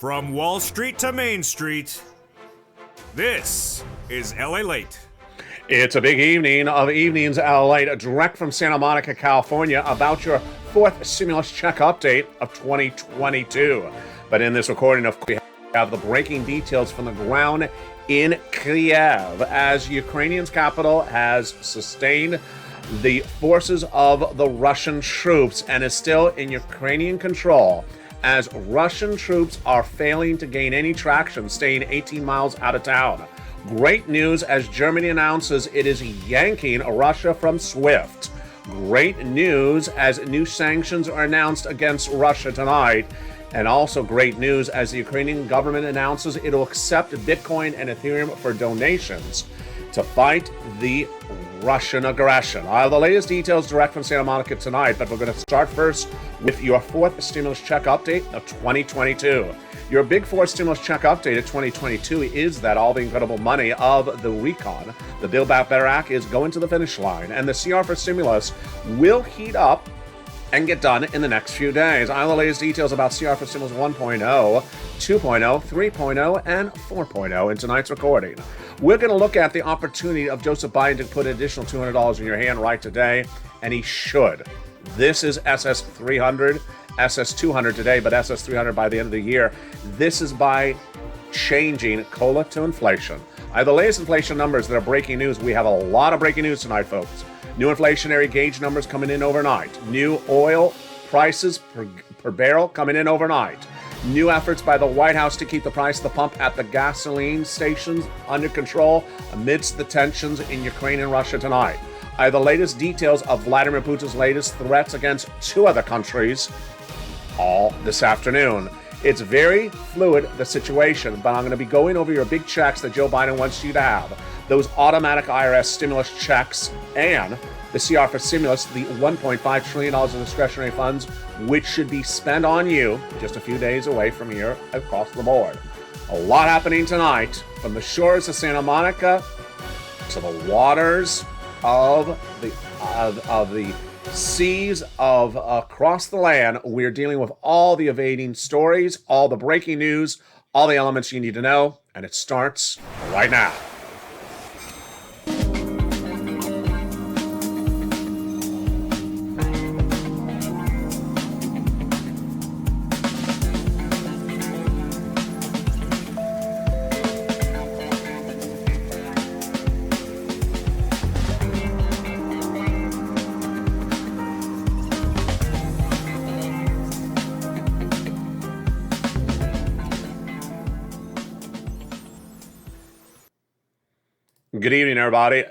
From Wall Street to Main Street, this is Lalate. It's a big evening of evenings, Lalate, direct from Santa Monica, California, about your fourth stimulus check update of 2022. But in this recording, of course, we have the breaking details from the ground in Kiev as Ukrainian's capital has sustained the forces of the Russian troops and is still in Ukrainian control, as Russian troops are failing to gain any traction, staying 18 miles out of town. Great news as Germany announces it is yanking Russia from SWIFT. Great news as new sanctions are announced against Russia tonight. And also great news as the Ukrainian government announces it will accept Bitcoin and Ethereum for donations to fight the Russian aggression. I have the latest details direct from Santa Monica tonight, but we're going to start first with your fourth stimulus check update of 2022. Your big four stimulus check update of 2022 is that all the incredible money of the recon, the Build Back Better Act, is going to the finish line, and the CR for stimulus will heat up and get done in the next few days. I have the latest details about CR for Stimulus 1.0, 2.0, 3.0, and 4.0 in tonight's recording. We're going to look at the opportunity of Joseph Biden to put an additional $200 in your hand right today, and he should. This is SS 300, SS 200 today, but SS 300 by the end of the year. This is by changing COLA to inflation. I have the latest inflation numbers that are breaking news. We have a lot of breaking news tonight, folks. New inflationary gauge numbers coming in overnight. New oil prices per barrel coming in overnight. New efforts by the White House to keep the price of the pump at the gasoline stations under control amidst the tensions in Ukraine and Russia tonight. I have the latest details of Vladimir Putin's latest threats against two other countries all this afternoon. It's very fluid, the situation, but I'm going to be going over your big checks that Joe Biden wants you to have. Those automatic IRS stimulus checks and the CR for stimulus, the $1.5 trillion in discretionary funds, which should be spent on you just a few days away from here across the board. A lot happening tonight from the shores of Santa Monica to the waters of the seas of across the land. We're dealing with all the evading stories, all the breaking news, all the elements you need to know, and it starts right now. Good evening, everybody.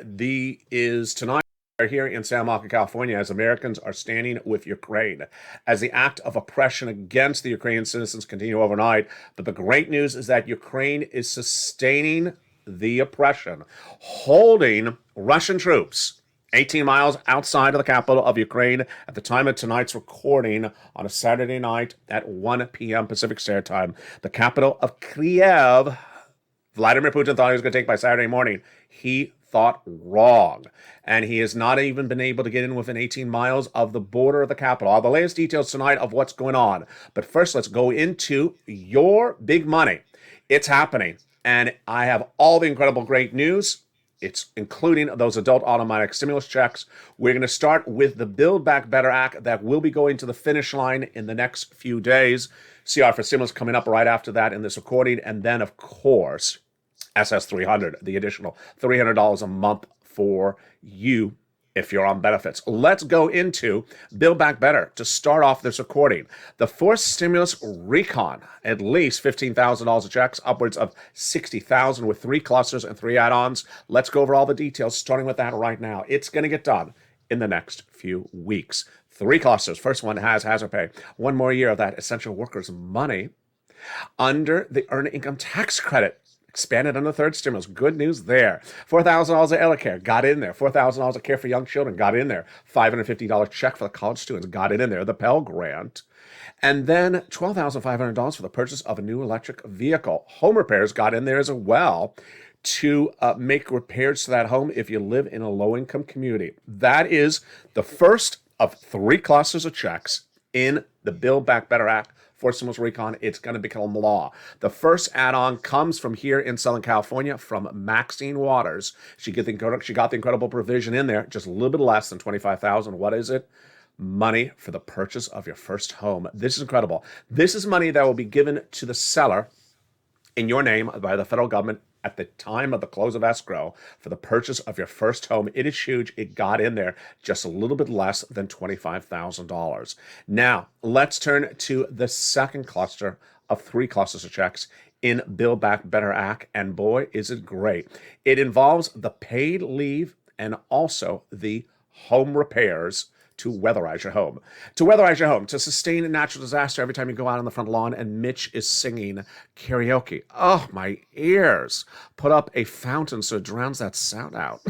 Tonight here in Santa Monica, California, as Americans are standing with Ukraine as the act of oppression against the Ukrainian citizens continue overnight. But the great news is that Ukraine is sustaining the oppression, holding Russian troops 18 miles outside of the capital of Ukraine at the time of tonight's recording on a Saturday night at 1 p.m. Pacific Standard Time. The capital of Kiev, Vladimir Putin thought he was going to take by Saturday morning. He thought wrong. And he has not even been able to get in within 18 miles of the border of the capital. All the latest details tonight of what's going on. But first, let's go into your big money. It's happening. And I have all the incredible great news. It's including those adult automatic stimulus checks. We're going to start with the Build Back Better Act that will be going to the finish line in the next few days. CR for stimulus coming up right after that in this recording. And then, of course, SS 300, the additional $300 a month for you if you're on benefits. Let's go into Build Back Better to start off this recording. The fourth stimulus recon, at least $15,000 of checks, upwards of $60,000 with 3 clusters and 3 add-ons. Let's go over all the details, starting with that right now. It's going to get done in the next few weeks. 3 clusters. First one has hazard pay. 1 more year of that essential workers' money under the earned income tax credit. Expanded on the third stimulus. Good news there. $4,000 of Ella Care got in there. $4,000 of Care for Young Children got in there. $550 check for the college students got it in there. The Pell Grant. And then $12,500 for the purchase of a new electric vehicle. Home repairs got in there as well to make repairs to that home if you live in a low-income community. That is the first of 3 clusters of checks in the Build Back Better Act for stimulus recon. It's going to become law. The first add-on comes from here in Southern California from Maxine Waters. She got the incredible provision in there, just a little bit less than $25,000. What is it? Money for the purchase of your first home. This is incredible. This is money that will be given to the seller in your name by the federal government at the time of the close of escrow for the purchase of your first home. It is huge. It got in there just a little bit less than $25,000. Now, let's turn to the second cluster of 3 clusters of checks in Build Back Better Act, and boy, is it great. It involves the paid leave and also the home repairs to weatherize your home. To weatherize your home, to sustain a natural disaster every time you go out on the front lawn and Mitch is singing karaoke. Oh, my ears. Put up a fountain so it drowns that sound out.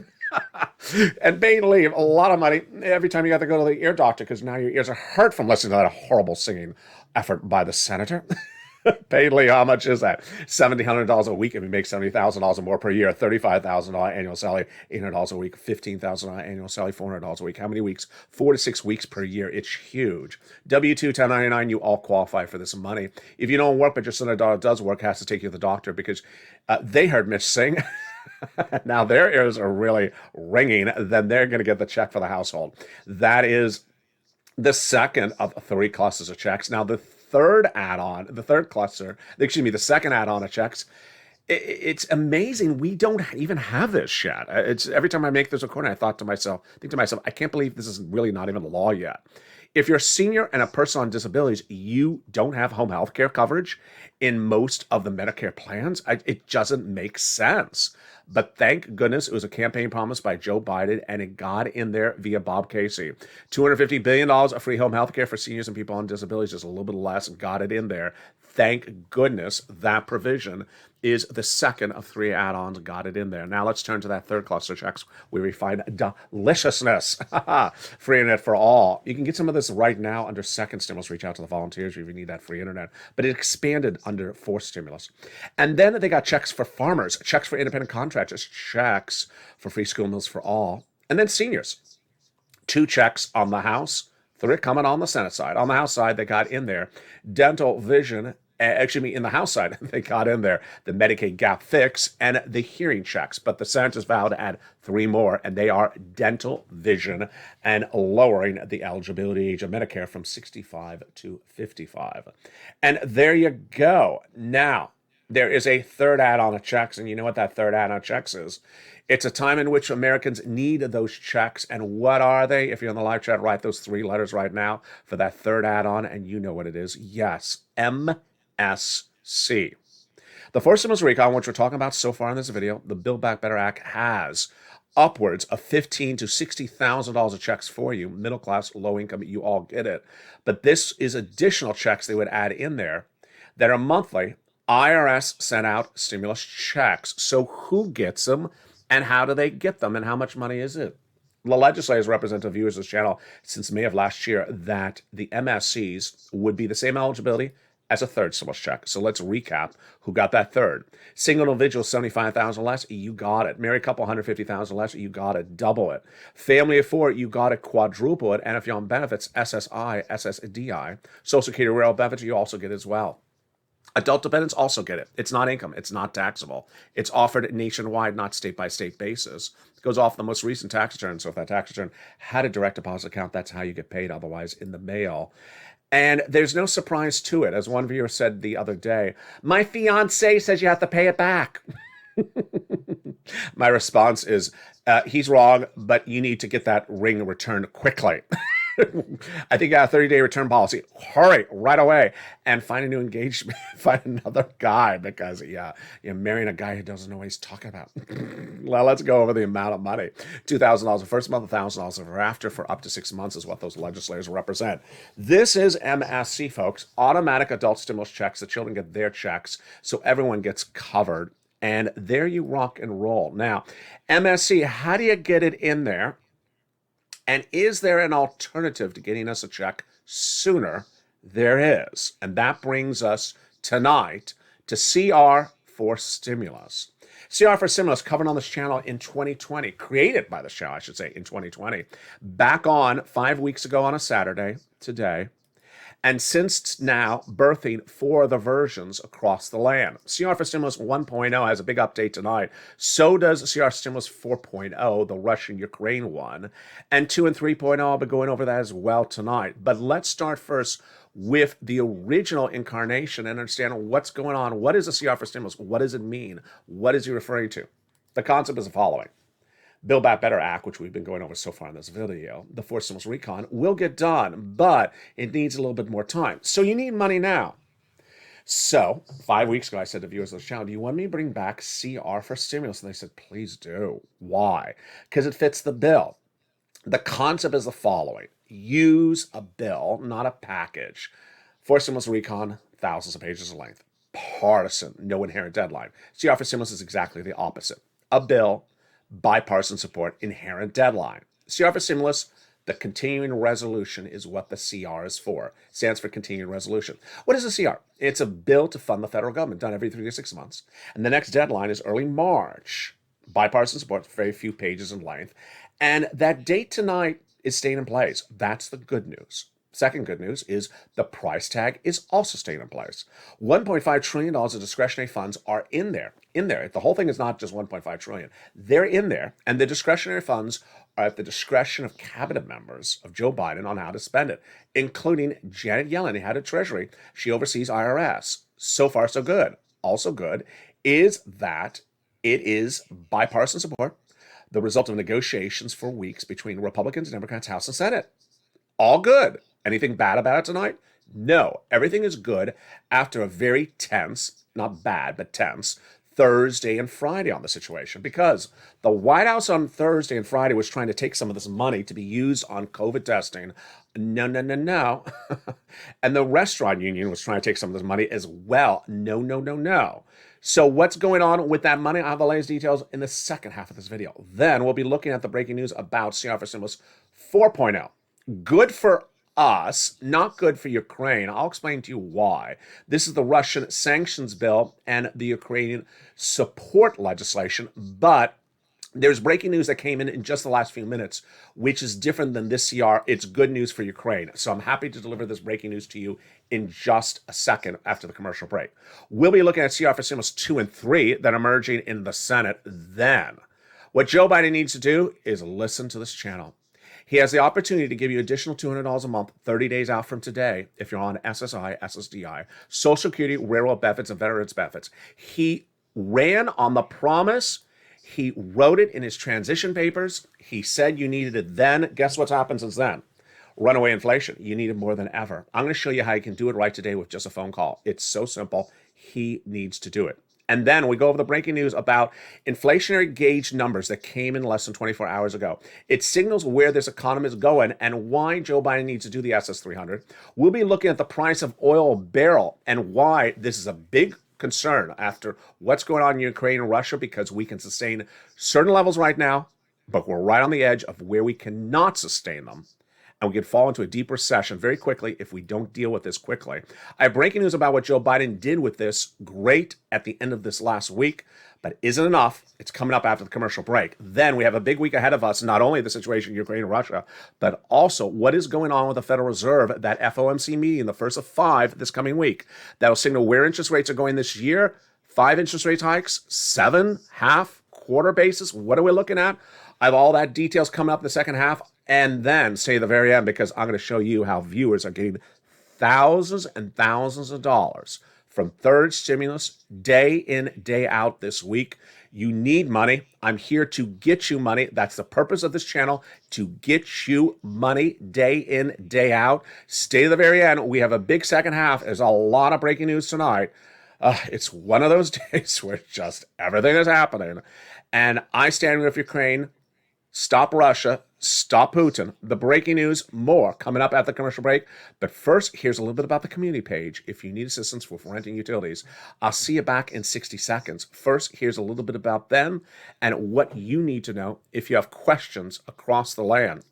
And paid leave, a lot of money every time you got to go to the ear doctor because now your ears are hurt from listening to that horrible singing effort by the senator. Paid leave, how much is that? $1,700 a week if you make $70,000 or more per year. $35,000 annual salary, $800 a week. $15,000 annual salary, $400 a week. How many weeks? 4 to 6 weeks per year. It's huge. W-2, 1099, you all qualify for this money. If you don't work, but your son or daughter does work, has to take you to the doctor because they heard Mitch sing. Now their ears are really ringing. Then they're going to get the check for the household. That is the second of 3 clusters of checks. Now the second add-on of checks, it's amazing we don't even have this yet. It's every time I make this recording, I think to myself, I can't believe this is really not even law yet. If you're a senior and a person on disabilities, you don't have home health care coverage in most of the Medicare plans. It doesn't make sense. But thank goodness it was a campaign promise by Joe Biden, and it got in there via Bob Casey. $250 billion of free home health care for seniors and people on disabilities, just a little bit less, got it in there. Thank goodness that provision is the second of 3 add-ons, got it in there. Now let's turn to that third cluster of checks where we find deliciousness. Free internet for all. You can get some of this right now under second stimulus. Reach out to the volunteers if you need that free internet. But it expanded under fourth stimulus. And then they got checks for farmers, checks for independent contractors, checks for free school meals for all. And then seniors. 2 checks on the House, 3 coming on the Senate side. On the House side, they got in there dental, vision. Actually, in the House side, they got in there the Medicaid gap fix and the hearing checks. But the senators vowed to add 3 more, and they are dental, vision, and lowering the eligibility age of Medicare from 65 to 55. And there you go. Now, there is a third add-on of checks, and you know what that third add-on of checks is? It's a time in which Americans need those checks, and what are they? If you're on the live chat, write those 3 letters right now for that third add-on, and you know what it is. Yes, MSC. The fourth stimulus recon, which we're talking about so far in this video, the Build Back Better Act has upwards of $15,000 to $60,000 of checks for you, middle class, low income, you all get it. But this is additional checks they would add in there that are monthly. IRS sent out stimulus checks. So who gets them and how do they get them and how much money is it? The legislators represent to viewers of this channel since May of last year that the MSCs would be the same eligibility as a third stimulus check. So let's recap who got that third. Single individual, $75,000 less, you got it. Married couple, $150,000 less, you got it. Double it. Family of 4, you got it. Quadruple it. And if you're on benefits, SSI, SSDI, Social Security Rural Benefits, you also get it as well. Adult dependents also get it. It's not income. It's not taxable. It's offered nationwide, not state-by-state basis. It goes off the most recent tax return. So if that tax return had a direct deposit account, that's how you get paid, otherwise in the mail. And there's no surprise to it. As one viewer said the other day, my fiance says you have to pay it back. My response is, he's wrong, but you need to get that ring returned quickly. I think a 30-day return policy. Hurry, right away, and find a new engagement. Find another guy because, you're marrying a guy who doesn't know what he's talking about. Well, let's go over the amount of money. $2,000 the first month, $1,000 ever after for up to 6 months is what those legislators represent. This is MSC, folks. Automatic adult stimulus checks. The children get their checks, so everyone gets covered. And there you rock and roll. Now, MSC, how do you get it in there? And is there an alternative to getting us a check sooner? There is. And that brings us tonight to CR for Stimulus. CR for Stimulus, covered on this channel in 2020, created by this channel, I should say, in 2020. Back on 5 weeks ago on a Saturday, today. and since now birthing four other versions across the land. CR for Stimulus 1.0 has a big update tonight. So does CR Stimulus 4.0, the Russian-Ukraine one. And 2 and 3.0, I'll be going over that as well tonight. But let's start first with the original incarnation and understand what's going on. What is a CR for Stimulus? What does it mean? What is he referring to? The concept is the following. Build Back Better Act, which we've been going over so far in this video, the Forced Stimulus Recon, will get done, but it needs a little bit more time. So you need money now. So 5 weeks ago, I said to viewers of the channel, do you want me to bring back CR for Stimulus? And they said, please do. Why? Because it fits the bill. The concept is the following. Use a bill, not a package. Forced Stimulus Recon, thousands of pages of length. Partisan, no inherent deadline. CR for Stimulus is exactly the opposite. A bill, bipartisan support, inherent deadline. CR for Stimulus, the continuing resolution is what the CR is for. Stands for continuing resolution. What is a CR? It's a bill to fund the federal government, done every 3 to 6 months. And the next deadline is early March. Bipartisan support, very few pages in length. And that date tonight is staying in place. That's the good news. Second good news is the price tag is also staying in place. $1.5 trillion of discretionary funds are in there. The whole thing is not just $1.5 trillion. They're in there, and the discretionary funds are at the discretion of cabinet members of Joe Biden on how to spend it, including Janet Yellen, head of Treasury. She oversees IRS. So far, so good. Also good is that it is bipartisan support, the result of negotiations for weeks between Republicans and Democrats, House and Senate. All good. Anything bad about it tonight? No. Everything is good after a very tense, not bad, but tense, Thursday and Friday on the situation, because the White House on Thursday and Friday was trying to take some of this money to be used on COVID testing. No. And the restaurant union was trying to take some of this money as well. No. So what's going on with that money? I'll have the latest details in the second half of this video. Then we'll be looking at the breaking news about CR for Stimulus 4.0. Good for us, not good for Ukraine. I'll explain to you why. This is the Russian sanctions bill and the Ukrainian support legislation, but there's breaking news that came in just the last few minutes, which is different than this CR. It's good news for Ukraine. So I'm happy to deliver this breaking news to you in just a second after the commercial break. We'll be looking at CR for Stimulus 2 and 3 that are emerging in the Senate then. What Joe Biden needs to do is listen to this channel. He has the opportunity to give you additional $200 a month, 30 days out from today, if you're on SSI, SSDI, Social Security, railroad benefits, and veterans benefits. He ran on the promise. He wrote it in his transition papers. He said you needed it then. Guess what's happened since then? Runaway inflation. You need it more than ever. I'm going to show you how you can do it right today with just a phone call. It's so simple. He needs to do it. And then we go over the breaking news about inflationary gauge numbers that came in less than 24 hours ago. It signals where this economy is going and why Joe Biden needs to do the SS300. We'll be looking at the price of oil barrel and why this is a big concern after what's going on in Ukraine and Russia, because we can sustain certain levels right now, but we're right on the edge of where we cannot sustain them. And we could fall into a deep recession very quickly if we don't deal with this quickly. I have breaking news about what Joe Biden did with this great at the end of this last week, but isn't enough. It's coming up after the commercial break. Then we have a big week ahead of us, not only the situation in Ukraine and Russia, but also what is going on with the Federal Reserve, that FOMC meeting, the first of 5 this coming week. That'll signal where interest rates are going this year. 5 interest rate hikes, 7, half, quarter basis. What are we looking at? I have all that details coming up in the second half. And then stay at the very end, because I'm going to show you how viewers are getting thousands and thousands of dollars from third stimulus day in, day out this week. You need money. I'm here to get you money. That's the purpose of this channel, to get you money day in, day out. Stay to the very end. We have a big second half. There's a lot of breaking news tonight. It's one of those days where just everything is happening. And I stand with Ukraine. Stop Russia. Stop Putin. The breaking news, more coming up at the commercial break. But first, here's a little bit about the community page. If you need assistance with renting utilities, I'll see you back in 60 seconds. First, here's a little bit about them and what you need to know if you have questions across the land.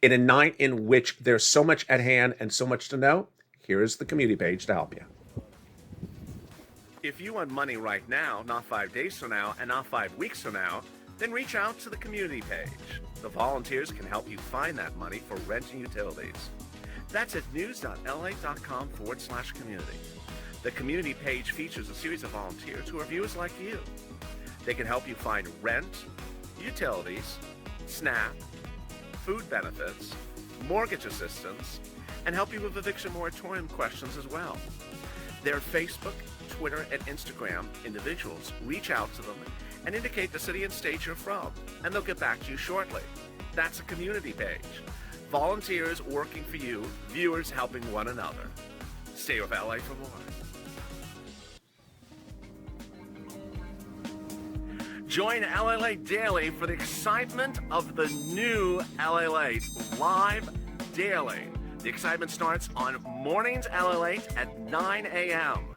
In a night in which there's so much at hand and so much to know, here is the community page to help you. If you want money right now, not 5 days from now, and not 5 weeks from now, then reach out to the community page. The volunteers can help you find that money for rent and utilities. That's at news.lalate.com/community. The community page features a series of volunteers who are viewers like you. They can help you find rent, utilities, SNAP, food benefits, mortgage assistance, and help you with eviction moratorium questions as well. Their Facebook, Twitter, and Instagram individuals reach out to them and indicate the city and state you're from, and they'll get back to you shortly. That's a community page. Volunteers working for you, viewers helping one another. Stay with LA for more. Join Lalate Daily for the excitement of the new Lalate live daily. The excitement starts on mornings Lalate at 9 a.m.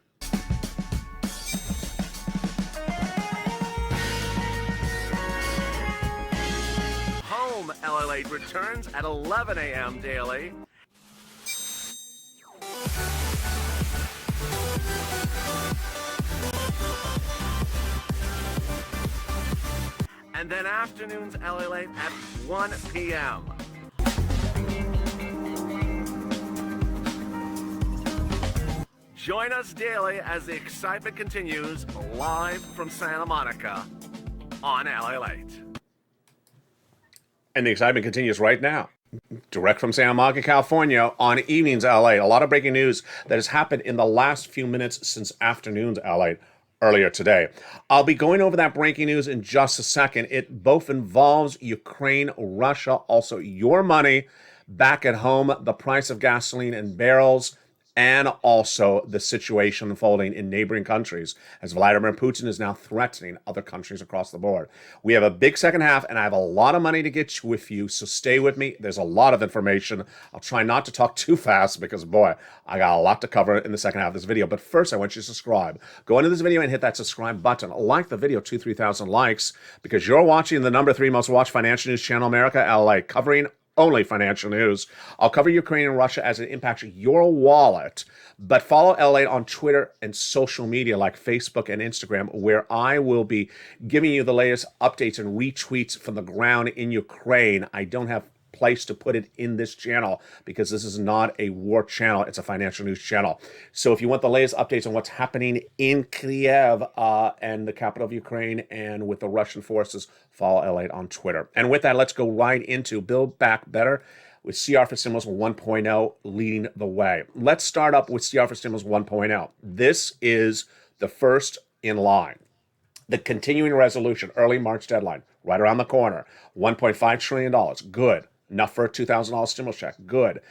Home Lalate returns at 11 a.m. daily. And then afternoons Lalate at 1 p.m. Join us daily as the excitement continues live from Santa Monica on Lalate. And the excitement continues right now. Direct from Santa Monica, California, on Evenings LA. A lot of breaking news that has happened in the last few minutes since Afternoons LA earlier today. I'll be going over that breaking news in just a second. It both involves Ukraine, Russia, also your money back at home, the price of gasoline in barrels, and also the situation unfolding in neighboring countries as Vladimir Putin is now threatening other countries across the board. We have a big second half, and I have a lot of money to get with you, so stay with me. There's a lot of information. I'll try not to talk too fast because, boy, I got a lot to cover in the second half of this video. But first, I want you to subscribe. Go into this video and hit that subscribe button. Like the video, 2,000-3,000 likes, because you're watching the number 3 most watched financial news channel in America, LA, covering only financial news. I'll cover Ukraine and Russia as it impacts your wallet, but follow LA on Twitter and social media like Facebook and Instagram, where I will be giving you the latest updates and retweets from the ground in Ukraine. I don't have place to put it in this channel because this is not a war channel. It's a financial news channel. So if you want the latest updates on what's happening in Kiev and the capital of Ukraine and with the Russian forces, follow Lalate on Twitter. And with that, let's go right into Build Back Better with CR for Stimulus 1.0 leading the way. Let's start up with CR for Stimulus 1.0. This is the first in line. The continuing resolution, early March deadline, right around the corner, $1.5 trillion. Good. Enough for a $2,000 stimulus check. Good.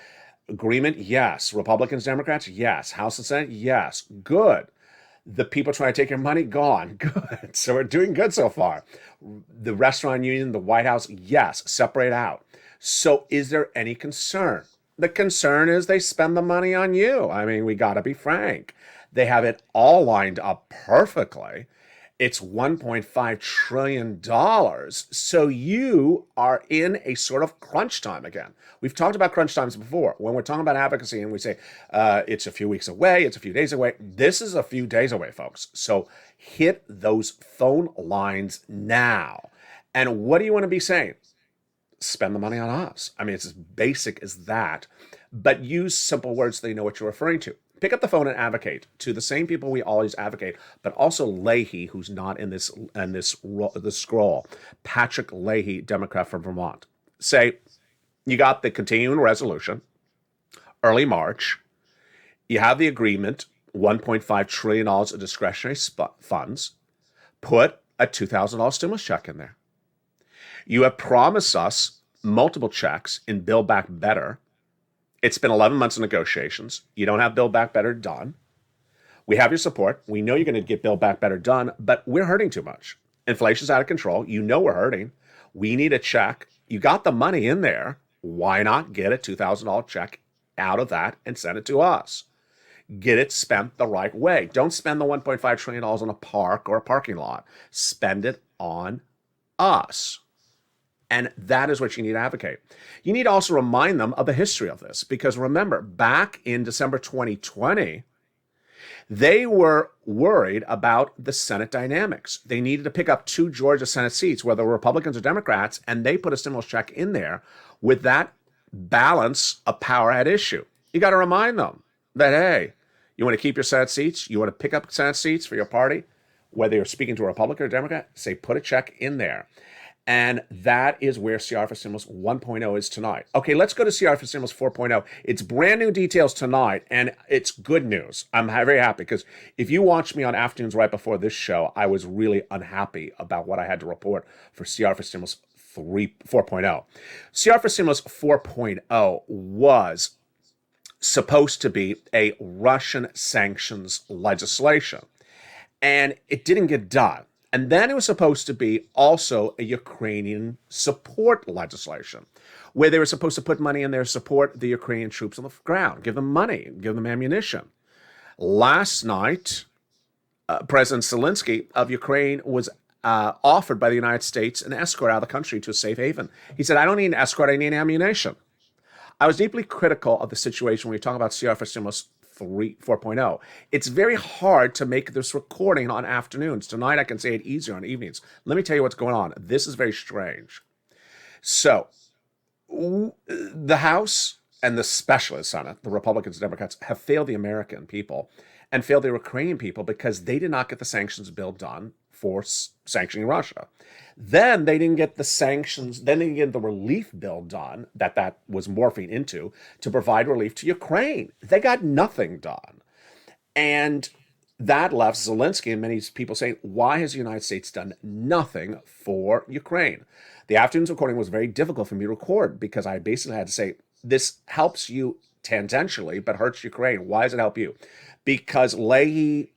Agreement? Yes. Republicans, Democrats? Yes. House and Senate? Yes. Good. The people trying to take your money? Gone. Good. So we're doing good so far. The restaurant union, the White House? Yes. Separate out. So is there any concern? The concern is they spend the money on you. I mean, we got to be frank. They have it all lined up perfectly. It's $1.5 trillion. So you are in a sort of crunch time again. We've talked about crunch times before. When we're talking about advocacy and we say it's a few weeks away, it's a few days away. This is a few days away, folks. So hit those phone lines now. And what do you want to be saying? Spend the money on us. I mean, it's as basic as that. But use simple words so they know what you're referring to. Pick up the phone and advocate to the same people we always advocate, but also Leahy, who's not in this scroll. Patrick Leahy, Democrat from Vermont. Say, you got the continuing resolution, early March. You have the agreement, $1.5 trillion of discretionary funds. Put a $2,000 stimulus check in there. You have promised us multiple checks in Build Back Better. It's been 11 months of negotiations. You don't have Build Back Better done. We have your support. We know you're going to get Build Back Better done, but we're hurting too much. Inflation's out of control. You know we're hurting. We need a check. You got the money in there. Why not get a $2,000 check out of that and send it to us? Get it spent the right way. Don't spend the $1.5 trillion on a park or a parking lot. Spend it on us. And that is what you need to advocate. You need to also remind them of the history of this, because remember, back in December 2020, they were worried about the Senate dynamics. They needed to pick up 2 Georgia Senate seats, whether Republicans or Democrats, and they put a stimulus check in there with that balance of power at issue. You got to remind them that, hey, you want to keep your Senate seats? You want to pick up Senate seats for your party? Whether you're speaking to a Republican or a Democrat, say put a check in there. And that is where CR for Stimulus 1.0 is tonight. Okay, let's go to CR for Stimulus 4.0. It's brand new details tonight, and it's good news. I'm very happy because if you watched me on afternoons right before this show, I was really unhappy about what I had to report for CR for Stimulus 4.0. CR for Stimulus 4.0 was supposed to be a Russian sanctions legislation, and it didn't get done. And then it was supposed to be also a Ukrainian support legislation, where they were supposed to put money in there to support the Ukrainian troops on the ground, give them money, give them ammunition. Last night, President Zelensky of Ukraine was offered by the United States an escort out of the country to a safe haven. He said, I don't need an escort, I need ammunition. I was deeply critical of the situation when we talk about CR for Stimulus 4.0. It's very hard to make this recording on afternoons. Tonight I can say it easier on evenings. Let me tell you what's going on. This is very strange. So, the House and the Specialist Senate, the Republicans and Democrats, have failed the American people and failed the Ukrainian people because they did not get the sanctions bill done for sanctioning Russia. Then they didn't get the sanctions, then they didn't get the relief bill done that was morphing into to provide relief to Ukraine. They got nothing done. And that left Zelensky and many people saying, why has the United States done nothing for Ukraine? The afternoon's recording was very difficult for me to record because I basically had to say, this helps you tangentially, but hurts Ukraine. Why does it help you? Because Leahy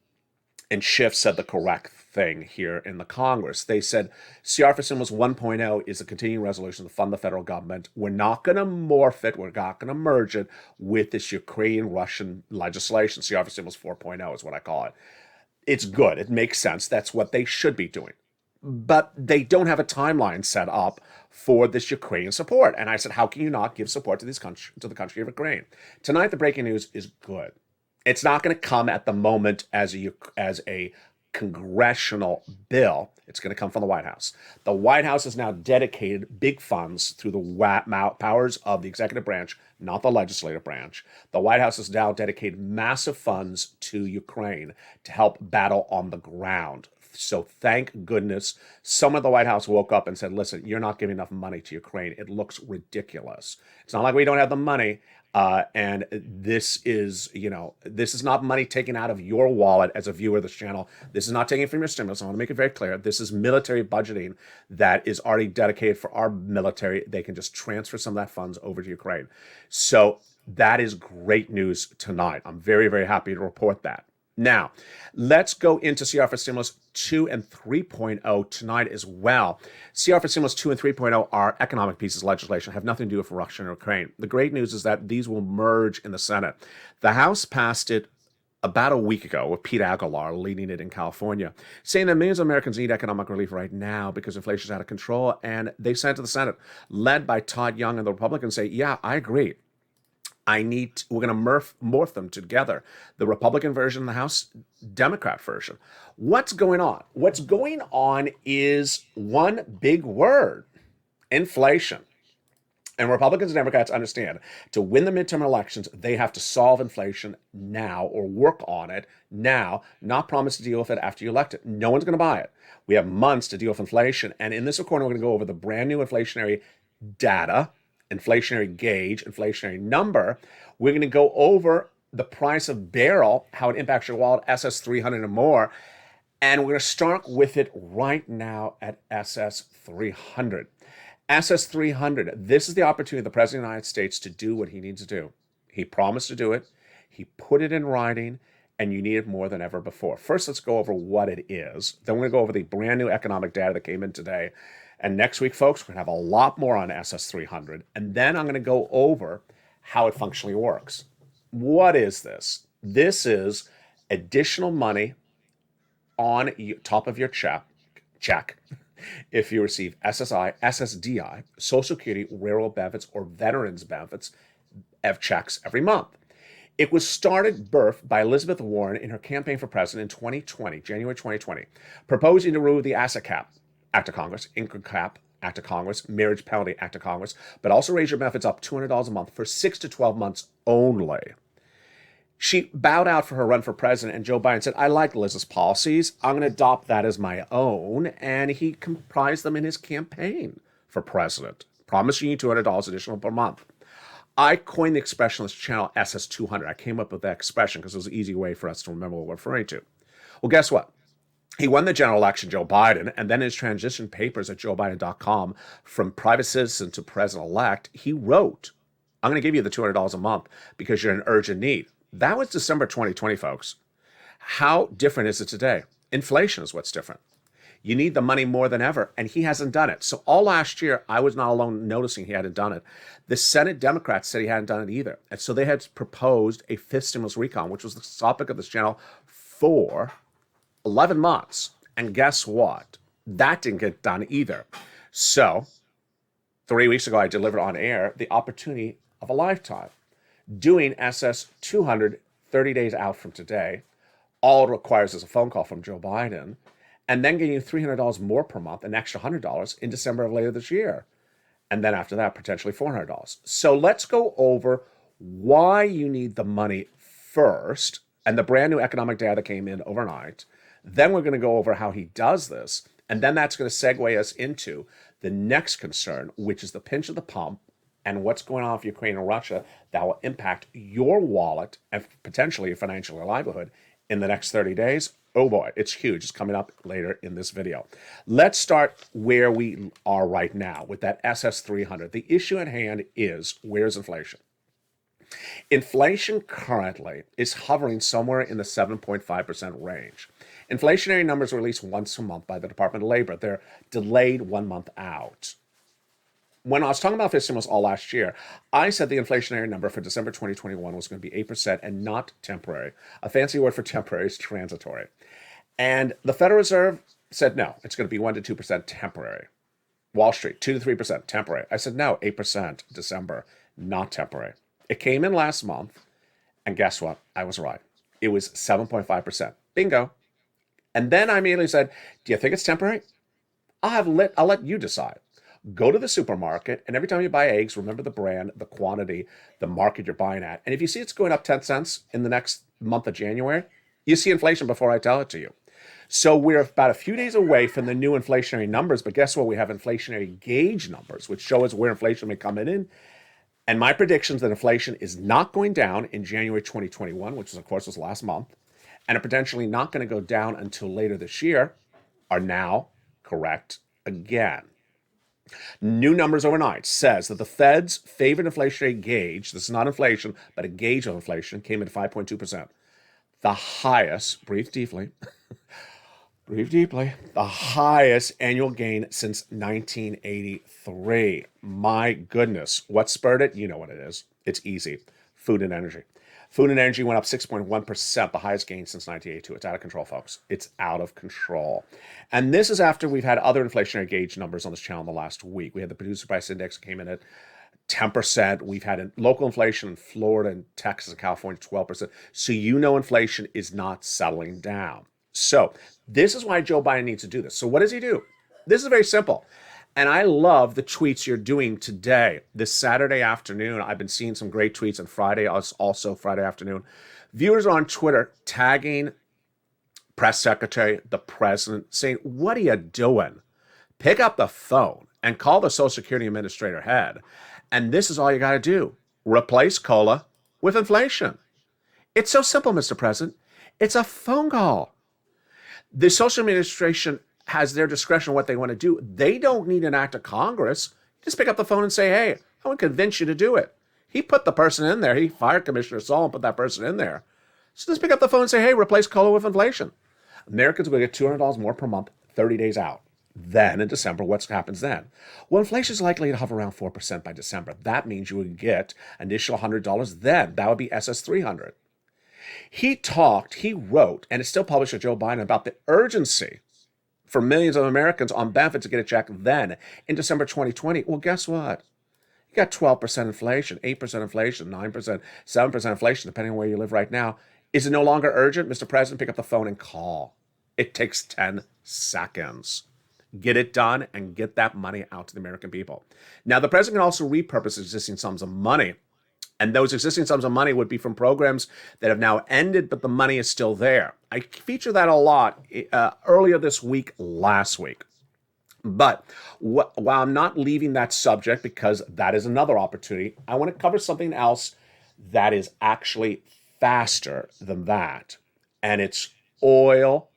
and Schiff said the correct thing here in the Congress. They said CR for Stimulus 1.0 is a continuing resolution to fund the federal government. We're not going to morph it. We're not going to merge it with this Ukrainian-Russian legislation. CR for Stimulus 4.0 is what I call it. It's good. It makes sense. That's what they should be doing. But they don't have a timeline set up for this Ukrainian support. And I said, how can you not give support to the country of Ukraine? Tonight, the breaking news is good. It's not going to come at the moment as a congressional bill. It's going to come from the White House. The White House has now dedicated big funds through the powers of the executive branch, not the legislative branch. The White House has now dedicated massive funds to Ukraine to help battle on the ground. So thank goodness someone at the White House woke up and said, listen, you're not giving enough money to Ukraine. It looks ridiculous. It's not like we don't have the money. And this is not money taken out of your wallet as a viewer of this channel. This is not taken from your stimulus. I want to make it very clear. This is military budgeting that is already dedicated for our military. They can just transfer some of that funds over to Ukraine. So that is great news tonight. I'm very, very happy to report that. Now, let's go into CR for Stimulus 2 and 3.0 tonight as well. CR for Stimulus 2 and 3.0 are economic pieces of legislation, have nothing to do with Russia and Ukraine. The great news is that these will merge in the Senate. The House passed it about a week ago with Pete Aguilar leading it in California, saying that millions of Americans need economic relief right now because inflation is out of control, and they sent it to the Senate, led by Todd Young and the Republicans, say, yeah, I agree. We're going to morph them together. The Republican version in the House, Democrat version. What's going on? What's going on is one big word, inflation. And Republicans and Democrats understand to win the midterm elections, they have to solve inflation now or work on it now, not promise to deal with it after you elect it. No one's going to buy it. We have months to deal with inflation. And in this recording, we're going to go over the brand new inflationary data, inflationary gauge, inflationary number. We're going to go over the price of barrel, how it impacts your wallet, SS 300 and more. And we're going to start with it right now at SS 300. SS 300, this is the opportunity of the President of the United States to do what he needs to do. He promised to do it. He put it in writing, and you need it more than ever before. First, let's go over what it is. Then we're going to go over the brand new economic data that came in today. And next week, folks, we're going to have a lot more on SS 300. And then I'm going to go over how it functionally works. What is this? This is additional money on top of your check if you receive SSI, SSDI, Social Security, railroad benefits, or veterans benefits of checks every month. It was birthed by Elizabeth Warren in her campaign for president in January 2020, proposing to remove the asset cap Act of Congress, Income Cap Act of Congress, Marriage Penalty Act of Congress, but also raise your benefits up $200 a month for 6 to 12 months only. She bowed out for her run for president, and Joe Biden said, I like Liz's policies. I'm going to adopt that as my own. And he comprised them in his campaign for president, promising you $200 additional per month. I coined the expression on this channel SS200. I came up with that expression because it was an easy way for us to remember what we're referring to. Well, guess what? He won the general election, Joe Biden, and then in his transition papers at joebiden.com, from private citizen to president-elect, he wrote, I'm going to give you the $200 a month because you're in urgent need. That was December 2020, folks. How different is it today? Inflation is what's different. You need the money more than ever, and he hasn't done it. So all last year, I was not alone noticing he hadn't done it. The Senate Democrats said he hadn't done it either. And so they had proposed a fifth stimulus recon, which was the topic of this channel for 11 months. And guess what? That didn't get done either. So 3 weeks ago, I delivered on air the opportunity of a lifetime, doing SS 200 30 days out from today. All it requires is a phone call from Joe Biden, and then getting you $300 more per month, an extra $100 in December of later this year. And then after that, potentially $400. So let's go over why you need the money first, and the brand new economic data came in overnight. Then we're going to go over how he does this. And then that's going to segue us into the next concern, which is the pinch of the pump and what's going on with Ukraine and Russia that will impact your wallet and potentially your financial livelihood in the next 30 days. Oh boy, it's huge. It's coming up later in this video. Let's start where we are right now with that SS 300. The issue at hand is, where's inflation? Inflation currently is hovering somewhere in the 7.5% range. Inflationary numbers are released once a month by the Department of Labor. They're delayed 1 month out. When I was talking about fifth stimulus all last year, I said the inflationary number for December 2021 was going to be 8% and not temporary. A fancy word for temporary is transitory. And the Federal Reserve said, no, it's going to be 1 to 2% temporary. Wall Street, 2 to 3% temporary. I said, no, 8% December, not temporary. It came in last month, and guess what? I was right. It was 7.5%. Bingo. And then I immediately said, do you think it's temporary? I'll let you decide. Go to the supermarket, and every time you buy eggs, remember the brand, the quantity, the market you're buying at. And if you see it's going up 10 cents in the next month of January, you see inflation before I tell it to you. So we're about a few days away from the new inflationary numbers, but guess what? We have inflationary gauge numbers, which show us where inflation may come in. And my predictions that inflation is not going down in January 2021, which of course was last month, and are potentially not going to go down until later this year, are now correct again. New numbers overnight says that the Fed's favorite inflationary gauge, this is not inflation, but a gauge of inflation, came in 5.2%. The highest, breathe deeply, breathe deeply, the highest annual gain since 1983. My goodness. What spurred it? You know what it is. It's easy. Food and energy. Food and energy went up 6.1%, the highest gain since 1982. It's out of control, folks. It's out of control. And this is after we've had other inflationary gauge numbers on this channel in the last week. We had the producer price index came in at 10%. We've had local inflation in Florida and Texas and California, 12%. So you know inflation is not settling down. So this is why Joe Biden needs to do this. So what does he do? This is very simple. And I love the tweets you're doing today, this Saturday afternoon. I've been seeing some great tweets on Friday, also Friday afternoon. Viewers are on Twitter tagging press secretary, the president, saying, what are you doing? Pick up the phone and call the Social Security Administrator head. And this is all you got to do. Replace COLA with inflation. It's so simple, Mr. President. It's a phone call. The Social Administration has their discretion what they want to do. They don't need an act of Congress. Just pick up the phone and say, hey, I want to convince you to do it. He put the person in there. He fired Commissioner Saul and put that person in there. So just pick up the phone and say, hey, replace COLA with inflation. Americans will get $200 more per month, 30 days out. Then in December, what happens then? Well, inflation is likely to hover around 4% by December. That means you would get an additional $100 then. That would be SS 300. He wrote, and it's still published with Joe Biden, about the urgency for millions of Americans on benefits to get a check then in December 2020. Well, guess what? You got 12% inflation, 8% inflation, 9%, 7% inflation, depending on where you live right now. Is it no longer urgent? Mr. President, pick up the phone and call. It takes 10 seconds. Get it done and get that money out to the American people. Now, the president can also repurpose existing sums of money. And those existing sums of money would be from programs that have now ended, but the money is still there. I feature that a lot earlier this week, last week. But while I'm not leaving that subject, because that is another opportunity, I want to cover something else that is actually faster than that. And it's oil,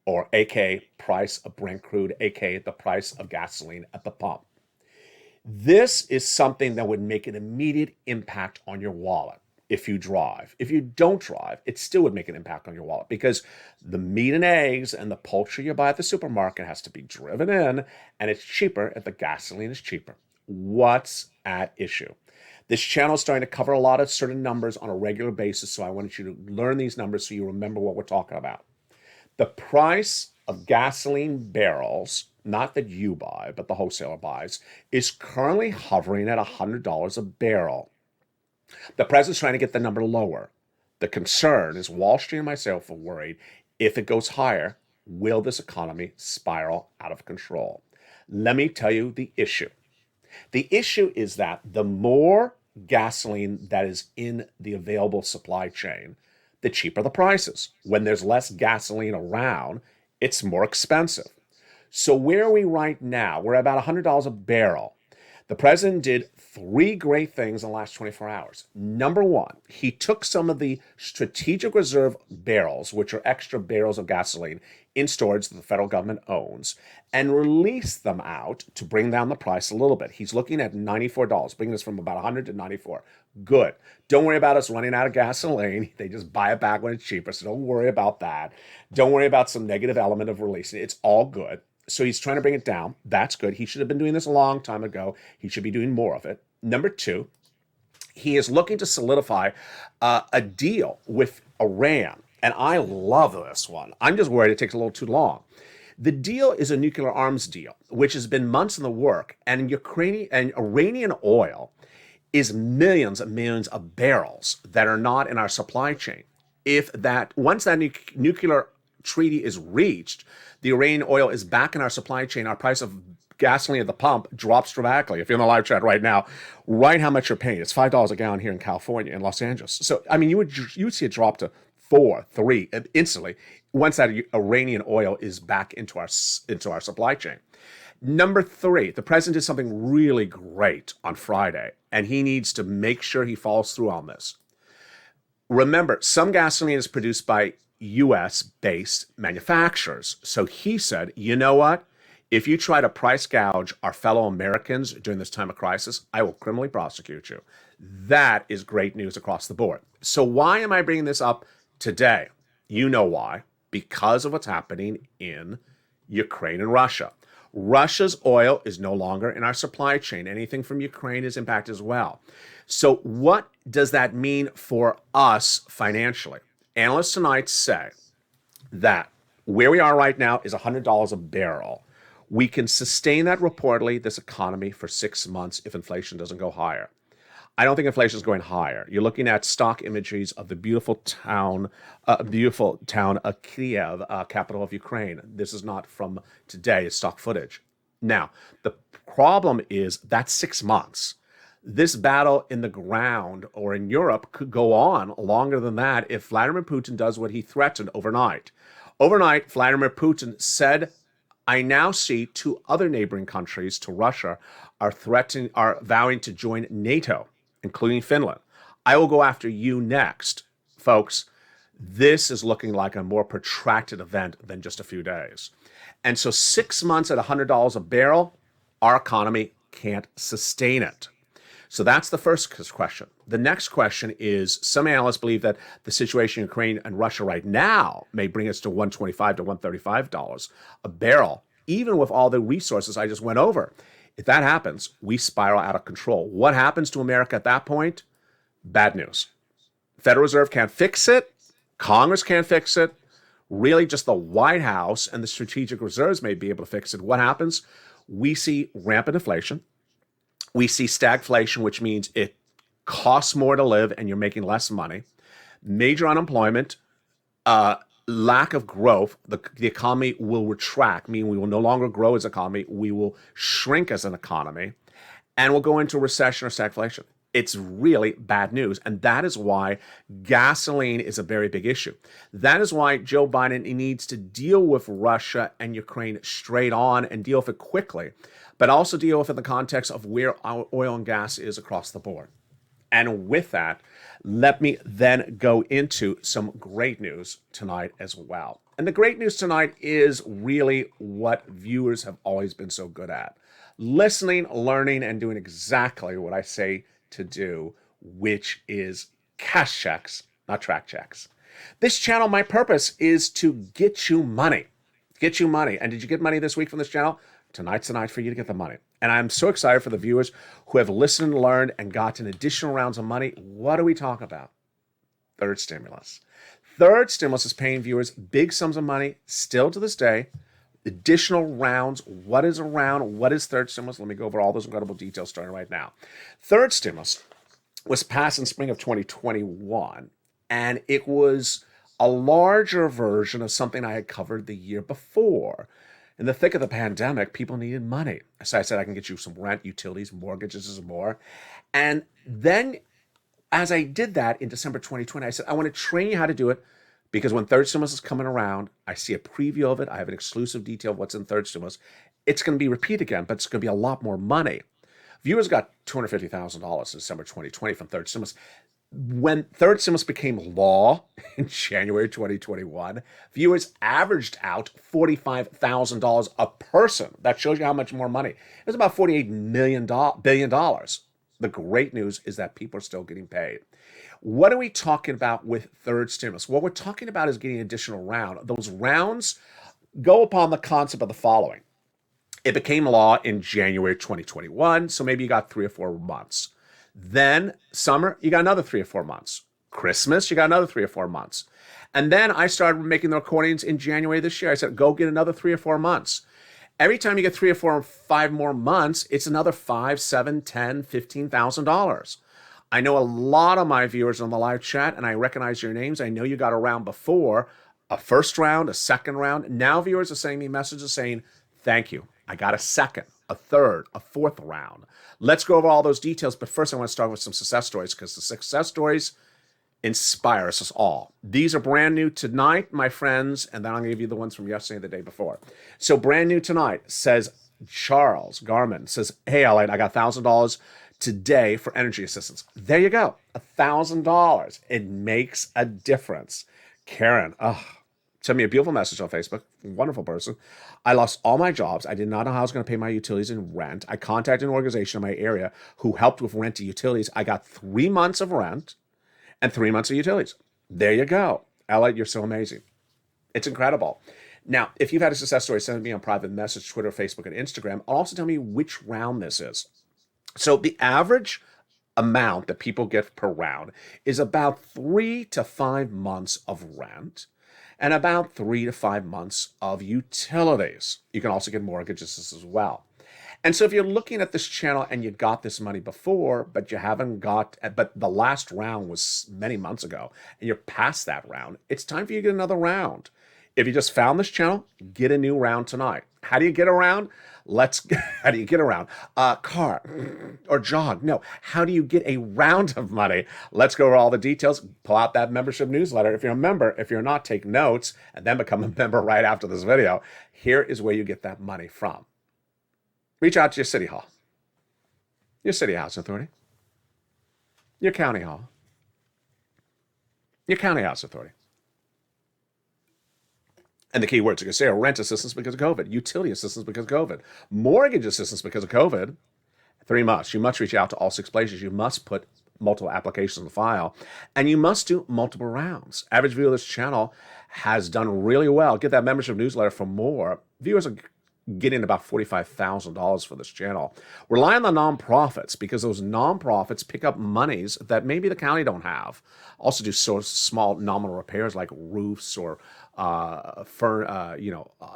or aka price of Brent crude, aka the price of gasoline at the pump. This is something that would make an immediate impact on your wallet if you drive. If you don't drive, it still would make an impact on your wallet, because the meat and eggs and the poultry you buy at the supermarket has to be driven in, and it's cheaper if the gasoline is cheaper. What's at issue? This channel is starting to cover a lot of certain numbers on a regular basis, so I wanted you to learn these numbers so you remember what we're talking about. The price of gasoline barrels, not that you buy, but the wholesaler buys, is currently hovering at $100 a barrel. The president's trying to get the number lower. The concern is Wall Street and myself are worried, if it goes higher, will this economy spiral out of control? Let me tell you the issue. The issue is that the more gasoline that is in the available supply chain, the cheaper the prices. When there's less gasoline around, it's more expensive. So where are we right now? We're about $100 a barrel. The president did three great things in the last 24 hours. Number one, he took some of the strategic reserve barrels, which are extra barrels of gasoline in storage that the federal government owns, and released them out to bring down the price a little bit. He's looking at $94, bringing us from about $100 to $94. Good. Don't worry about us running out of gasoline. They just buy it back when it's cheaper, so don't worry about that. Don't worry about some negative element of releasing it. It's all good. So he's trying to bring it down. That's good. He should have been doing this a long time ago. He should be doing more of it. Number two, he is looking to solidify a deal with Iran. And I love this one. I'm just worried it takes a little too long. The deal is a nuclear arms deal, which has been months in the work. And Ukrainian and Iranian oil is millions and millions of barrels that are not in our supply chain. Once that nuclear treaty is reached, the Iranian oil is back in our supply chain. Our price of gasoline at the pump drops dramatically. If you're in the live chat right now, write how much you're paying. It's $5 a gallon here in California, in Los Angeles. So, I mean, you would see it drop to $4, $3 instantly once that Iranian oil is back into our supply chain. Number three, the president did something really great on Friday, and he needs to make sure he follows through on this. Remember, some gasoline is produced by U.S.-based manufacturers. So he said, you know what? If you try to price gouge our fellow Americans during this time of crisis, I will criminally prosecute you. That is great news across the board. So why am I bringing this up today? You know why. Because of what's happening in Ukraine and Russia. Russia's oil is no longer in our supply chain. Anything from Ukraine is impacted as well. So what does that mean for us financially? Analysts tonight say that where we are right now is $100 a barrel. We can sustain that reportedly, this economy, for 6 months if inflation doesn't go higher. I don't think inflation is going higher. You're looking at stock images of the beautiful town of Kiev, capital of Ukraine. This is not from today, it's stock footage. Now, the problem is that's 6 months. This battle in the ground or in Europe could go on longer than that if Vladimir Putin does what he threatened overnight. Overnight, Vladimir Putin said, I now see 2 other neighboring countries to Russia are vowing to join NATO, including Finland. I will go after you next. Folks, this is looking like a more protracted event than just a few days. And so 6 months at $100 a barrel, our economy can't sustain it. So that's the first question. The next question is, some analysts believe that the situation in Ukraine and Russia right now may bring us to $125 to $135 a barrel, even with all the resources I just went over. If that happens, we spiral out of control. What happens to America at that point? Bad news. Federal Reserve can't fix it. Congress can't fix it. Really, just the White House and the strategic reserves may be able to fix it. What happens? We see rampant inflation. We see stagflation, which means it costs more to live and you're making less money. Major unemployment, lack of growth, the economy will retract, meaning we will no longer grow as an economy, we will shrink as an economy, and we'll go into recession or stagflation. It's really bad news, and that is why gasoline is a very big issue. That is why Joe Biden needs to deal with Russia and Ukraine straight on and deal with it quickly, but also deal with it in the context of where our oil and gas is across the board. And with that, let me then go into some great news tonight as well. And the great news tonight is really what viewers have always been so good at: listening, learning, and doing exactly what I say to do, which is cash checks, not track checks. This channel, my purpose is to get you money. Get you money. And did you get money this week from this channel? Tonight's the night for you to get the money. And I'm so excited for the viewers who have listened, learned, and gotten additional rounds of money. What do we talk about? Third stimulus. Third stimulus is paying viewers big sums of money still to this day. Additional rounds. What is a round? What is third stimulus? Let me go over all those incredible details starting right now. Third stimulus was passed in spring of 2021, and it was a larger version of something I had covered the year before. In the thick of the pandemic, people needed money. So I said, I can get you some rent, utilities, mortgages, and more. And then as I did that in December 2020, I said, I want to train you how to do it, because when third stimulus is coming around, I see a preview of it. I have an exclusive detail of what's in third stimulus. It's going to be repeat again, but it's going to be a lot more money. Viewers got $250,000 in December 2020 from third stimulus. When third stimulus became law in January 2021, viewers averaged out $45,000 a person. That shows you how much more money. It was about $48 billion. The great news is that people are still getting paid. What are we talking about with third stimulus? What we're talking about is getting an additional round. Those rounds go upon the concept of the following. It became law in January 2021, so maybe you got 3 or 4 months. Then summer, you got another 3 or 4 months. Christmas, you got another 3 or 4 months. And then I started making the recordings in January this year. I said, go get another 3 or 4 months. Every time you get 3 or 4 or 5 more months, it's another $5, $7, $10, $15,000. I know a lot of my viewers on the live chat, and I recognize your names. I know you got a round before, a first round, a second round. Now viewers are sending me messages saying, thank you. I got a second, a third, a fourth round. Let's go over all those details. But first, I want to start with some success stories, because the success stories inspire us all. These are brand new tonight, my friends, and then I'll give you the ones from yesterday and the day before. So brand new tonight, says Charles Garman, says, hey, Lalate, I got $1,000 today for energy assistance. There you go, $1,000. It makes a difference. Karen, sent me a beautiful message on Facebook. Wonderful person. I lost all my jobs. I did not know how I was going to pay my utilities and rent. I contacted an organization in my area who helped with rent to utilities. I got 3 months of rent and 3 months of utilities. There you go. Ella, you're so amazing. It's incredible. Now, if you've had a success story, send me on private message, Twitter, Facebook, and Instagram. Also tell me which round this is. So the average amount that people get per round is about 3 to 5 months of rent and about 3 to 5 months of utilities. You can also get mortgages as well. And so if you're looking at this channel and you got this money before, but you haven't got, but the last round was many months ago, and you're past that round, it's time for you to get another round. If you just found this channel, get a new round tonight. How do you get around? How do you get around? Car or jog? No. How do you get a round of money? Let's go over all the details. Pull out that membership newsletter. If you're a member, if you're not, take notes and then become a member right after this video. Here is where you get that money from. Reach out to your city hall, your city housing authority, your county hall, your county house authority. And the key words, you can say, are rent assistance because of COVID, utility assistance because of COVID, mortgage assistance because of COVID. 3 months. You must reach out to all 6 places. You must put multiple applications in the file, and you must do multiple rounds. Average viewer of this channel has done really well. Get that membership newsletter for more. Viewers are getting about $45,000 for this channel. Rely on the nonprofits, because those nonprofits pick up monies that maybe the county don't have. Also do so small nominal repairs like roofs or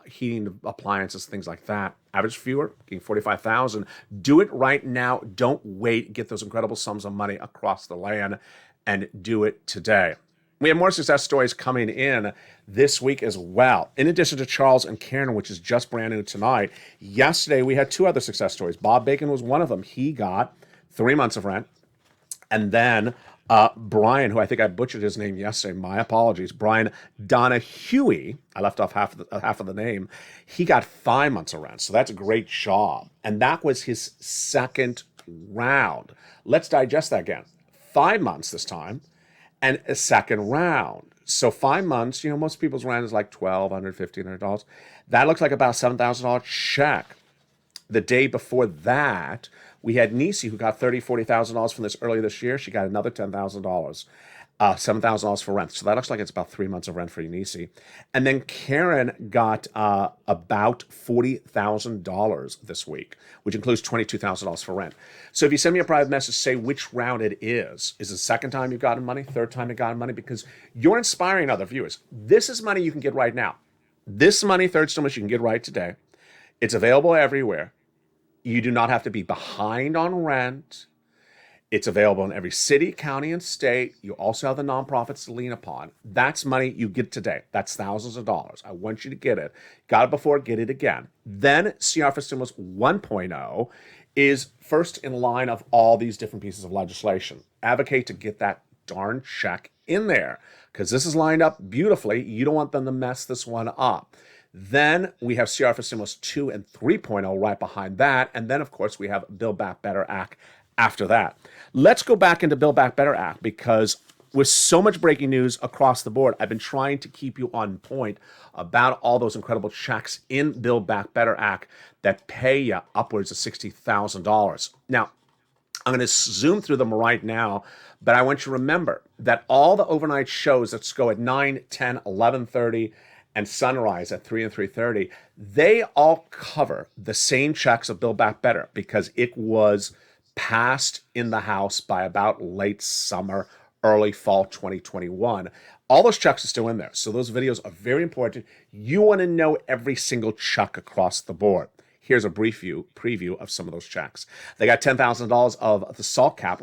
heating appliances, things like that. Average viewer getting $45,000. Do it right now. Don't wait. Get those incredible sums of money across the land and do it today. We have more success stories coming in this week as well. In addition to Charles and Karen, which is just brand new tonight, yesterday we had two other success stories. Bob Bacon was one of them. He got 3 months of rent. And then Brian, who I think I butchered his name yesterday, my apologies, Brian Donahue, I left off half of the name, he got 5 months of rent. So that's a great job. And that was his second round. Let's digest that again. 5 months this time. And a second round. So 5 months, most people's rent is like $1,200, $1,500. That looks like about a $7,000 check. The day before that, we had Nisi, who got $30,000, $40,000 from this earlier this year. She got another $10,000, $7,000 for rent. So that looks like it's about 3 months of rent for Nisi. And then Karen got about $40,000 this week, which includes $22,000 for rent. So if you send me a private message, say which round it is it the second time you've gotten money, third time you've gotten money? Because you're inspiring other viewers. This is money you can get right now. This money, third stimulus, you can get right today. It's available everywhere. You do not have to be behind on rent. It's available in every city, county, and state. You also have the nonprofits to lean upon. That's money you get today. That's thousands of dollars. I want you to get it. Got it before, get it again. Then CR for Stimulus 1.0 is first in line of all these different pieces of legislation. Advocate to get that darn check in there because this is lined up beautifully. You don't want them to mess this one up. Then we have CR for Stimulus 2 and 3.0 right behind that. And then, of course, we have Build Back Better Act after that. Let's go back into Build Back Better Act because with so much breaking news across the board, I've been trying to keep you on point about all those incredible checks in Build Back Better Act that pay you upwards of $60,000. Now, I'm going to zoom through them right now, but I want you to remember that all the overnight shows that go at 9, 10, 11:30, and sunrise at 3 and 3:30, they all cover the same checks of Build Back Better because it was passed in the House by about late summer, early fall 2021. All those checks are still in there. So those videos are very important. You want to know every single check across the board. Here's a brief preview of some of those checks. They got $10,000 of the SALT cap,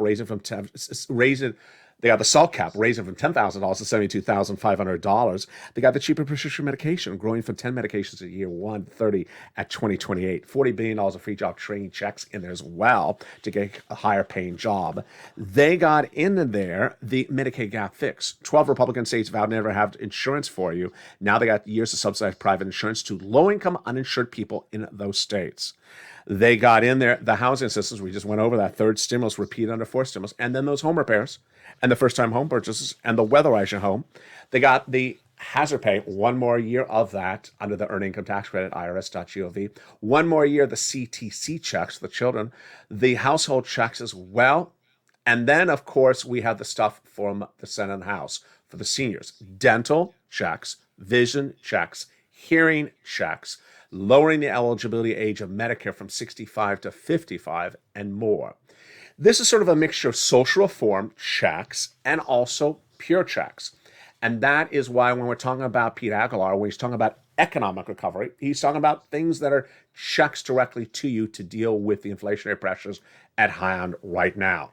They got the SALT cap raising from $10,000 to $72,500. They got the cheaper prescription medication growing from 10 medications at year 1, 30 at 2028. $40 billion of free job training checks in there as well to get a higher paying job. They got in there the Medicaid gap fix. 12 Republican states vowed never to have insurance for you. Now they got years of subsidized private insurance to low-income uninsured people in those states. They got in there the housing assistance. We just went over that third stimulus, repeat under fourth stimulus, and then those home repairs and the first-time home purchases and the weatherize your home. They got the hazard pay, one more year of that under the earned income tax credit, irs.gov. One more year, the CTC checks, the children, the household checks as well. And then, of course, we have the stuff from the Senate and House for the seniors. Dental checks, vision checks, hearing checks, lowering the eligibility age of Medicare from 65 to 55, and more. This is sort of a mixture of social reform checks and also pure checks. And that is why when we're talking about Pete Aguilar, when he's talking about economic recovery, he's talking about things that are checks directly to you to deal with the inflationary pressures at hand right now.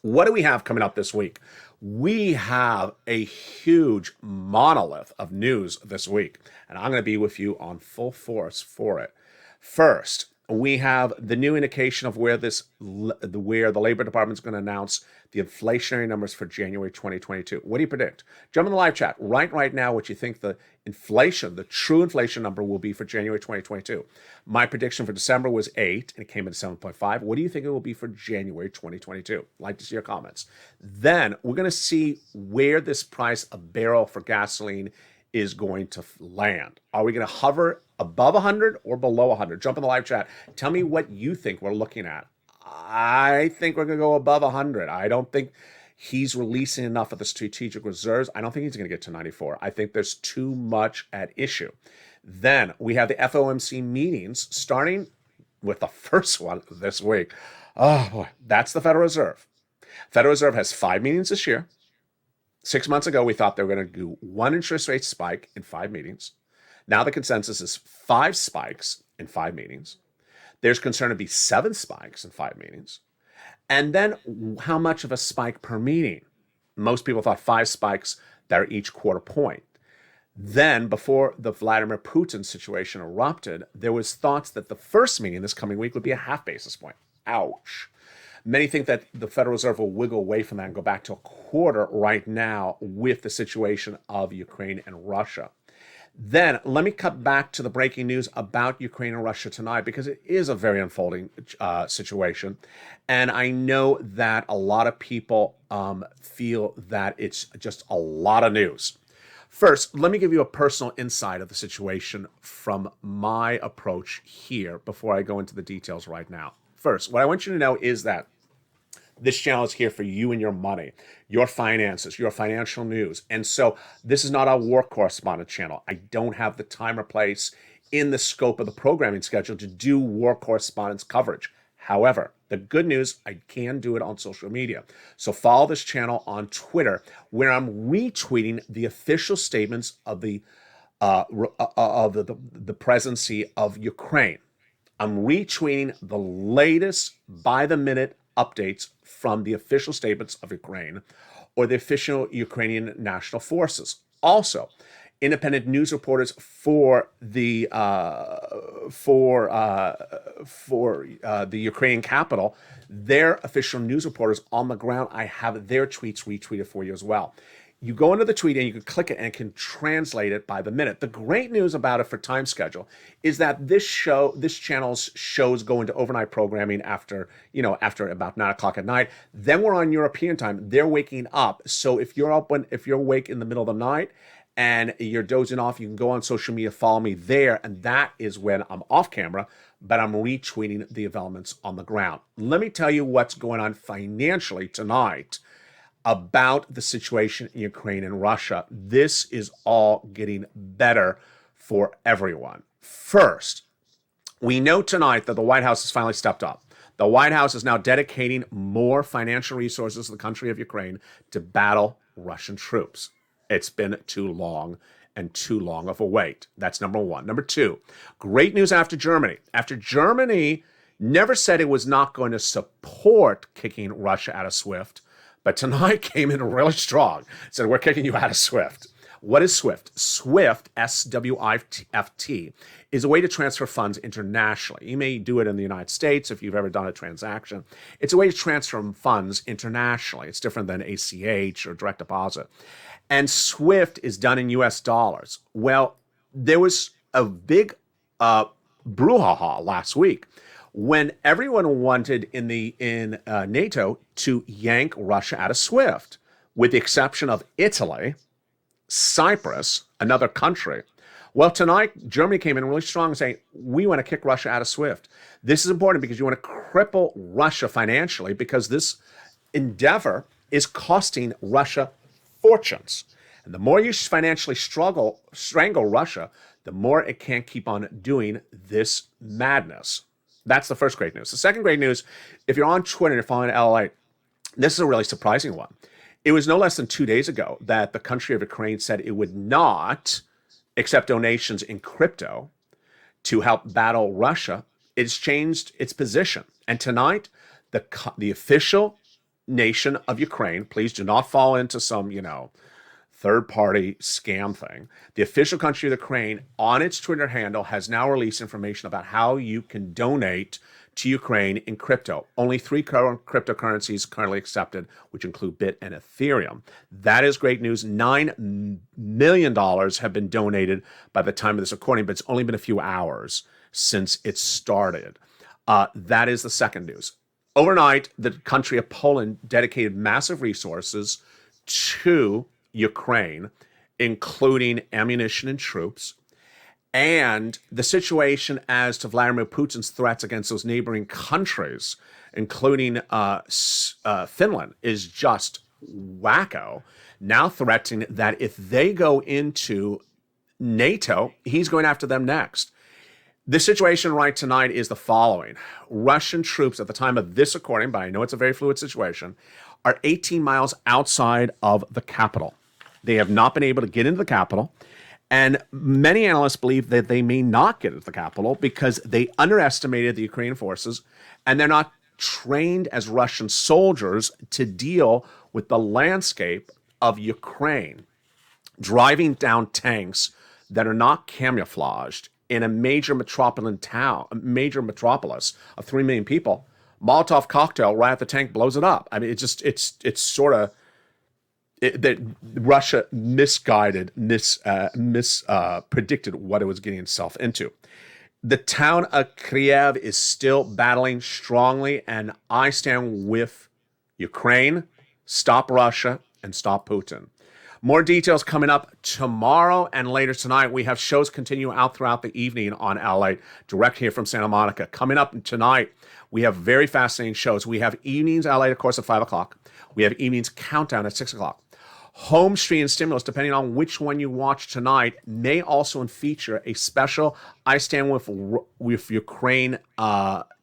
What do we have coming up this week? We have a huge monolith of news this week, and I'm going to be with you on full force for it. First, we have the new indication of where the Labor Department is going to announce the inflationary numbers for January 2022. What do you predict? Jump in the live chat right now what you think the inflation, the true inflation number will be for January 2022. My prediction for December was 8, and it came in 7.5. What do you think it will be for January 2022? I'd like to see your comments. Then we're going to see where this price of barrel for gasoline is going to land. Are we going to hover above 100 or below 100? Jump in the live chat. Tell me what you think we're looking at. I think we're going to go above 100. I don't think he's releasing enough of the strategic reserves. I don't think he's going to get to 94. I think there's too much at issue. Then we have the FOMC meetings starting with the first one this week. Oh boy, that's the Federal Reserve. Federal Reserve has 5 meetings this year. 6 months ago, we thought they were going to do 1 interest rate spike in 5 meetings. Now the consensus is 5 spikes in 5 meetings. There's concern to be 7 spikes in 5 meetings. And then how much of a spike per meeting? Most people thought 5 spikes that are each quarter point. Then, before the Vladimir Putin situation erupted, there was thoughts that the first meeting this coming week would be a half basis point. Ouch. Many think that the Federal Reserve will wiggle away from that and go back to a quarter right now with the situation of Ukraine and Russia. Then let me cut back to the breaking news about Ukraine and Russia tonight, because it is a very unfolding situation. And I know that a lot of people feel that it's just a lot of news. First, let me give you a personal insight of the situation from my approach here before I go into the details right now. First, what I want you to know is that this channel is here for you and your money, your finances, your financial news. And so this is not a war correspondent channel. I don't have the time or place in the scope of the programming schedule to do war correspondence coverage. However, the good news, I can do it on social media. So follow this channel on Twitter, where I'm retweeting the official statements of the presidency of Ukraine. I'm retweeting the latest by-the-minute updates from the official statements of Ukraine or the official Ukrainian national forces. Also, independent news reporters for the Ukrainian capital, their official news reporters on the ground, I have their tweets retweeted for you as well. You go into the tweet and you can click it and it can translate it by the minute. The great news about it for time schedule is that this channel's shows go into overnight programming after about 9 o'clock at night. Then we're on European time. They're waking up. So if you're awake in the middle of the night and you're dozing off, you can go on social media, follow me there, and that is when I'm off camera, but I'm retweeting the developments on the ground. Let me tell you what's going on financially tonight about the situation in Ukraine and Russia. This is all getting better for everyone. First, we know tonight that the White House has finally stepped up. The White House is now dedicating more financial resources to the country of Ukraine to battle Russian troops. It's been too long and too long of a wait. That's number one. Number two, great news after Germany. After Germany never said it was not going to support kicking Russia out of SWIFT, but tonight came in really strong. Said, we're kicking you out of SWIFT. What is SWIFT? SWIFT, SWIFT, is a way to transfer funds internationally. You may do it in the United States if you've ever done a transaction. It's a way to transfer funds internationally. It's different than ACH or direct deposit. And SWIFT is done in US dollars. Well, there was a big brouhaha last week when everyone wanted in NATO to yank Russia out of SWIFT, with the exception of Italy, Cyprus, another country. Well, tonight, Germany came in really strong saying, we want to kick Russia out of SWIFT. This is important because you want to cripple Russia financially, because this endeavor is costing Russia fortunes. And the more you financially strangle Russia, the more it can't keep on doing this madness. That's the first great news. The second great news, if you're on Twitter and you're following Lalate, this is a really surprising one. It was no less than 2 days ago that the country of Ukraine said it would not accept donations in crypto to help battle Russia. It's changed its position. And tonight, the official nation of Ukraine, please do not fall into some, third-party scam thing. The official country of Ukraine, on its Twitter handle, has now released information about how you can donate to Ukraine in crypto. Only 3 cryptocurrencies currently accepted, which include Bit and Ethereum. That is great news. $9 million have been donated by the time of this recording, but it's only been a few hours since it started. That is the second news. Overnight, the country of Poland dedicated massive resources to Ukraine, including ammunition and troops. And the situation as to Vladimir Putin's threats against those neighboring countries, including Finland, is just wacko. Now threatening that if they go into NATO, he's going after them next. The situation right tonight is the following. Russian troops at the time of this recording, but I know it's a very fluid situation, are 18 miles outside of the capital. They have not been able to get into the capital. And many analysts believe that they may not get into the capital because they underestimated the Ukrainian forces, and they're not trained as Russian soldiers to deal with the landscape of Ukraine driving down tanks that are not camouflaged in a major metropolis of 3 million people. Molotov cocktail right at the tank blows it up. I mean, it's sort of that Russia predicted what it was getting itself into. The town of Kyiv is still battling strongly, and I stand with Ukraine. Stop Russia and stop Putin. More details coming up tomorrow and later tonight. We have shows continue out throughout the evening on Lalate, direct here from Santa Monica. Coming up tonight, we have very fascinating shows. We have evenings Lalate, of course, at 5 o'clock. We have evenings countdown at 6 o'clock. Home Street and Stimulus, depending on which one you watch tonight, may also feature a special I Stand with Ukraine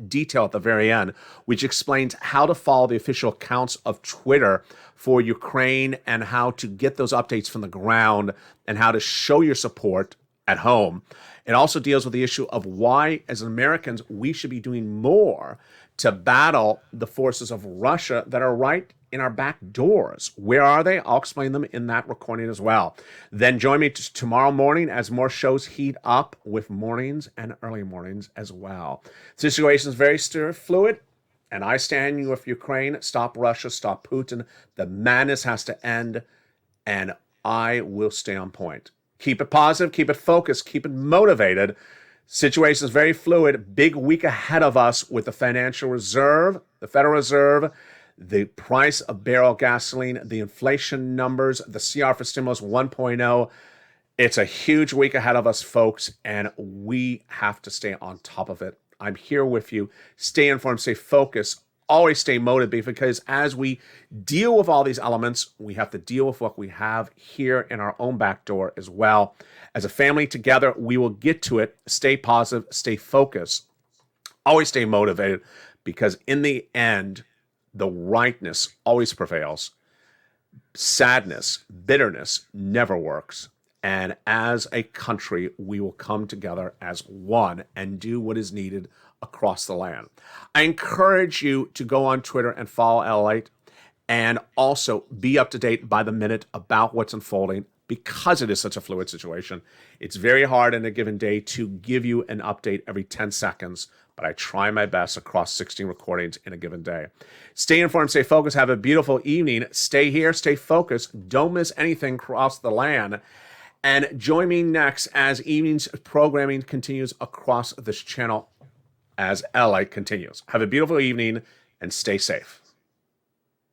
detail at the very end, which explains how to follow the official accounts of Twitter for Ukraine and how to get those updates from the ground and how to show your support at home. It also deals with the issue of why, as Americans, we should be doing more to battle the forces of Russia that are right in our back doors. Where are they? I'll explain them in that recording as well. Then join me tomorrow morning as more shows heat up with mornings and early mornings as well. The situation is very fluid, and I stand with Ukraine. Stop Russia, stop Putin. The madness has to end, and I will stay on point. Keep it positive, keep it focused, keep it motivated. Situation is very fluid. Big week ahead of us with the Federal Reserve, the price of barrel gasoline, the inflation numbers, the CR for stimulus 1.0. It's a huge week ahead of us, folks, and we have to stay on top of it. I'm here with you. Stay informed, stay focused, always stay motivated, because as we deal with all these elements, we have to deal with what we have here in our own back door as well. As a family together, we will get to it. Stay positive, stay focused, always stay motivated, because in the end, the rightness always prevails. Sadness, bitterness never works. And as a country, we will come together as one and do what is needed across the land. I encourage you to go on Twitter and follow Lalate, and also be up to date by the minute about what's unfolding, because it is such a fluid situation. It's very hard in a given day to give you an update every 10 seconds, but I try my best across 16 recordings in a given day. Stay informed, stay focused, have a beautiful evening. Stay here, stay focused. Don't miss anything across the land. And join me next as evening's programming continues across this channel as Lalate continues. Have a beautiful evening and stay safe.